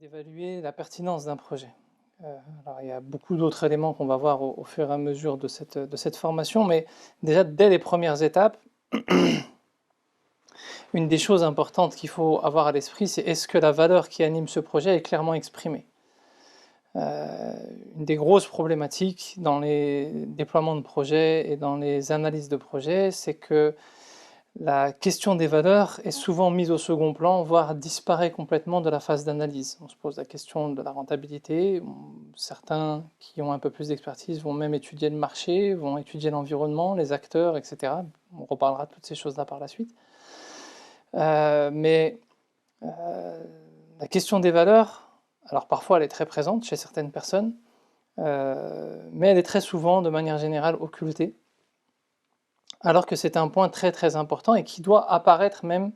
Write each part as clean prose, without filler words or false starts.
D'évaluer la pertinence d'un projet. Alors il y a beaucoup d'autres éléments qu'on va voir au fur et à mesure de cette formation, mais déjà dès les premières étapes, une des choses importantes qu'il faut avoir à l'esprit, c'est est-ce que la valeur qui anime ce projet est clairement exprimée. Une des grosses problématiques dans les déploiements de projets et dans les analyses de projets, c'est que la question des valeurs est souvent mise au second plan, voire disparaît complètement de la phase d'analyse. On se pose la question de la rentabilité. Certains qui ont un peu plus d'expertise vont même étudier le marché, vont étudier l'environnement, les acteurs, etc. On reparlera de toutes ces choses-là par la suite. Mais la question des valeurs, alors parfois elle est très présente chez certaines personnes, mais elle est très souvent, de manière générale, occultée, alors que c'est un point très très important et qui doit apparaître même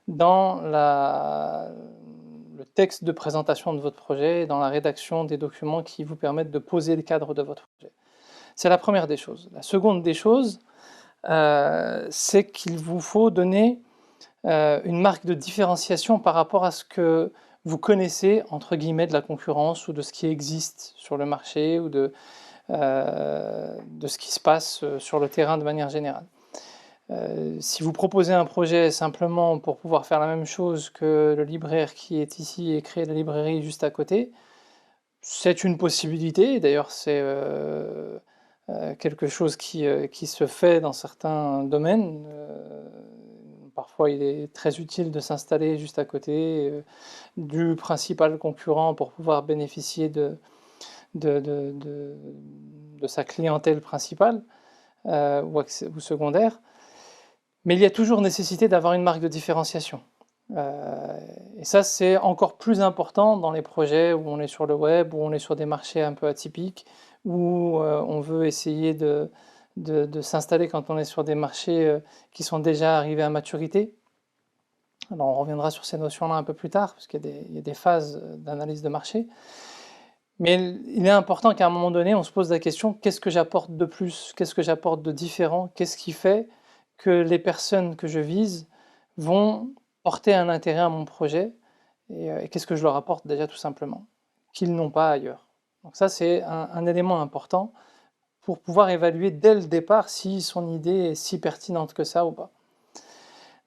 dans le texte de présentation de votre projet, dans la rédaction des documents qui vous permettent de poser le cadre de votre projet. C'est la première des choses. La seconde des choses, c'est qu'il vous faut donner une marque de différenciation par rapport à ce que vous connaissez, entre guillemets, de la concurrence ou de ce qui existe sur le marché ou de ce qui se passe sur le terrain de manière générale. Si vous proposez un projet simplement pour pouvoir faire la même chose que le libraire qui est ici et créer la librairie juste à côté, c'est une possibilité. D'ailleurs, c'est quelque chose qui se fait dans certains domaines. Parfois, il est très utile de s'installer juste à côté du principal concurrent pour pouvoir bénéficier de, de, de, de sa clientèle principale ou secondaire. Mais il y a toujours nécessité d'avoir une marque de différenciation. Et ça, c'est encore plus important dans les projets où on est sur le web, où on est sur des marchés un peu atypiques, où on veut essayer de s'installer quand on est sur des marchés qui sont déjà arrivés à maturité. Alors on reviendra sur ces notions-là un peu plus tard, parce qu'il y a des phases d'analyse de marché. Mais il est important qu'à un moment donné, on se pose la question, qu'est-ce que j'apporte de plus? Qu'est-ce que j'apporte de différent? Qu'est-ce qui fait que les personnes que je vise vont porter un intérêt à mon projet? Et qu'est-ce que je leur apporte déjà tout simplement, qu'ils n'ont pas ailleurs? Donc ça, c'est un élément important pour pouvoir évaluer dès le départ si son idée est si pertinente que ça ou pas.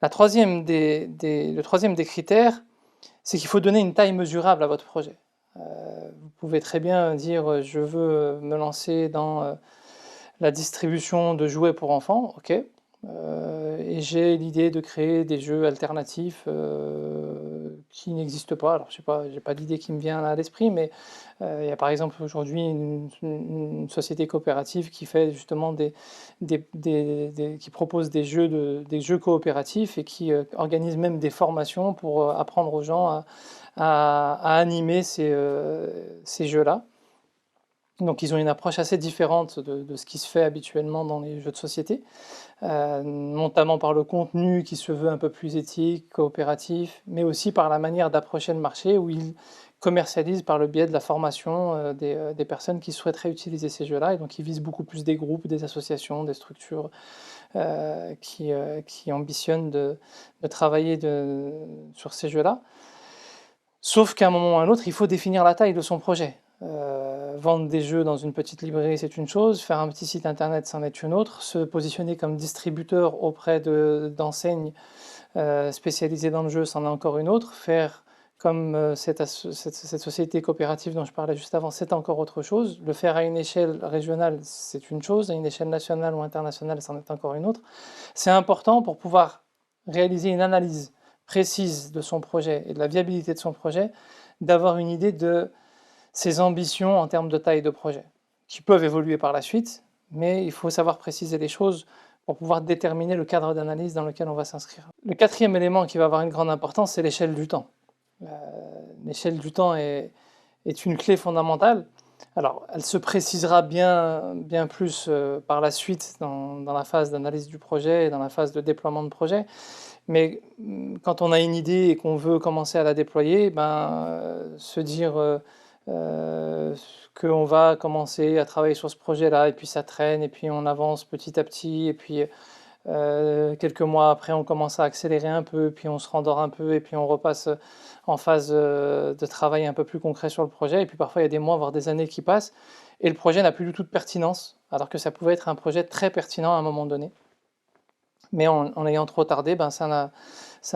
Le troisième des critères, c'est qu'il faut donner une taille mesurable à votre projet. Vous pouvez très bien dire je veux me lancer dans la distribution de jouets pour enfants, ok. Et j'ai l'idée de créer des jeux alternatifs qui n'existent pas. Alors je sais pas, j'ai pas d'idée qui me vient à l'esprit, mais il y a par exemple aujourd'hui une société coopérative qui fait justement qui propose des jeux coopératifs et qui organise même des formations pour apprendre aux gens à animer ces jeux-là. Donc ils ont une approche assez différente de ce qui se fait habituellement dans les jeux de société, notamment par le contenu qui se veut un peu plus éthique, coopératif, mais aussi par la manière d'approcher le marché où ils commercialisent par le biais de la formation des personnes qui souhaiteraient utiliser ces jeux-là, et donc ils visent beaucoup plus des groupes, des associations, des structures qui ambitionnent de travailler sur ces jeux-là. Sauf qu'à un moment ou à un autre, il faut définir la taille de son projet. Vendre des jeux dans une petite librairie, c'est une chose, faire un petit site internet, c'en est une autre, se positionner comme distributeur auprès d'enseignes spécialisées dans le jeu, c'en est encore une autre, faire comme cette société coopérative dont je parlais juste avant, c'est encore autre chose, le faire à une échelle régionale, c'est une chose, à une échelle nationale ou internationale, c'en est encore une autre. C'est important pour pouvoir réaliser une analyse précise de son projet et de la viabilité de son projet, d'avoir une idée de ses ambitions en termes de taille de projet, qui peuvent évoluer par la suite, mais il faut savoir préciser les choses pour pouvoir déterminer le cadre d'analyse dans lequel on va s'inscrire. Le quatrième élément qui va avoir une grande importance, c'est l'échelle du temps. L'échelle du temps est une clé fondamentale. Alors, elle se précisera bien plus par la suite dans la phase d'analyse du projet et dans la phase de déploiement de projet. Mais quand on a une idée et qu'on veut commencer à la déployer, se dire qu'on va commencer à travailler sur ce projet-là, et puis ça traîne, et puis on avance petit à petit, et puis Quelques mois après, on commence à accélérer un peu, puis on se rendort un peu, et puis on repasse en phase de travail un peu plus concret sur le projet. Et puis parfois, il y a des mois, voire des années qui passent, et le projet n'a plus du tout de pertinence, alors que ça pouvait être un projet très pertinent à un moment donné. Mais en ayant trop tardé, ben, ça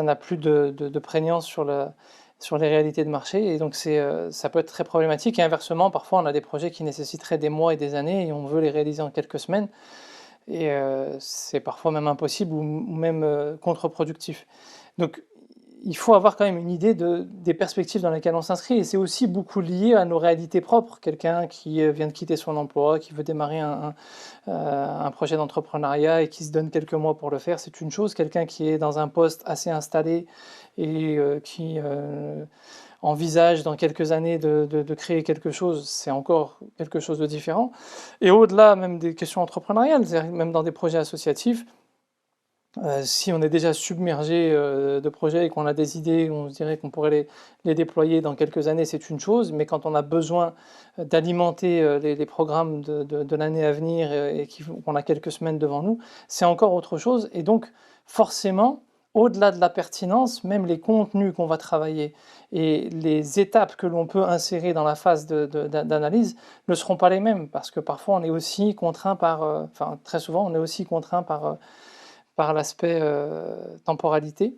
n'a plus de prégnance sur les réalités de marché, et donc ça peut être très problématique. Et inversement, parfois, on a des projets qui nécessiteraient des mois et des années, et on veut les réaliser en quelques semaines. Et c'est parfois même impossible ou même contre-productif. Donc il faut avoir quand même une idée des perspectives dans lesquelles on s'inscrit, et c'est aussi beaucoup lié à nos réalités propres. Quelqu'un qui vient de quitter son emploi, qui veut démarrer un projet d'entrepreneuriat et qui se donne quelques mois pour le faire, c'est une chose. Quelqu'un qui est dans un poste assez installé et qui envisage dans quelques années de créer quelque chose, c'est encore quelque chose de différent. Et au-delà même des questions entrepreneuriales, c'est-à-dire même dans des projets associatifs, si on est déjà submergé de projets et qu'on a des idées, on se dirait qu'on pourrait les déployer dans quelques années, c'est une chose, mais quand on a besoin d'alimenter les programmes de l'année à venir et qu'on a quelques semaines devant nous, c'est encore autre chose. Et donc forcément, au-delà de la pertinence, même les contenus qu'on va travailler et les étapes que l'on peut insérer dans la phase d'analyse ne seront pas les mêmes, parce que parfois on est aussi contraint enfin très souvent on est aussi contraint par l'aspect temporalité.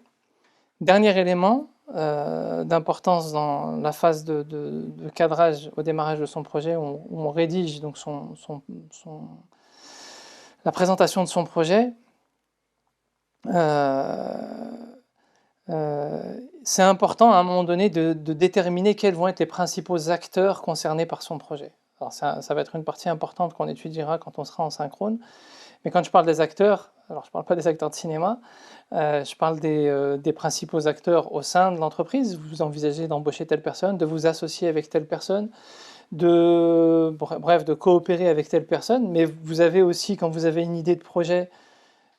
Dernier élément d'importance dans la phase de cadrage au démarrage de son projet, où on rédige donc la présentation de son projet. C'est important à un moment donné de déterminer quels vont être les principaux acteurs concernés par son projet. Alors ça va être une partie importante qu'on étudiera quand on sera en synchrone. Mais quand je parle des acteurs, alors je ne parle pas des acteurs de cinéma, je parle des principaux acteurs au sein de l'entreprise. Vous envisagez d'embaucher telle personne, de vous associer avec telle personne, bref, de coopérer avec telle personne. Mais vous avez aussi, quand vous avez une idée de projet,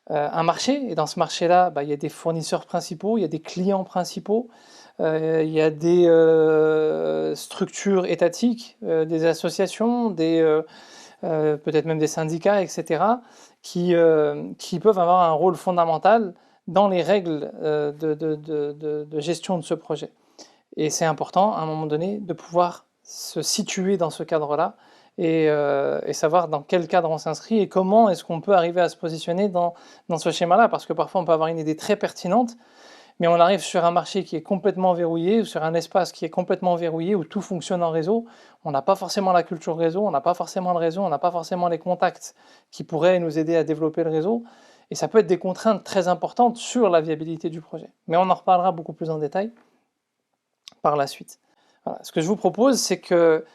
un marché. Et dans ce marché-là, il y a des fournisseurs principaux, il y a des clients principaux, il y a des structures étatiques, des associations, peut-être même des syndicats, etc., qui peuvent avoir un rôle fondamental dans les règles de gestion de ce projet. Et c'est important, à un moment donné, de pouvoir se situer dans ce cadre-là et savoir dans quel cadre on s'inscrit et comment est-ce qu'on peut arriver à se positionner dans ce schéma-là. Parce que parfois, on peut avoir une idée très pertinente, mais on arrive sur un marché qui est complètement verrouillé, ou sur un espace qui est complètement verrouillé, où tout fonctionne en réseau. On n'a pas forcément la culture réseau, on n'a pas forcément le réseau, on n'a pas forcément les contacts qui pourraient nous aider à développer le réseau. Et ça peut être des contraintes très importantes sur la viabilité du projet. Mais on en reparlera beaucoup plus en détail par la suite. Voilà. Ce que je vous propose, c'est que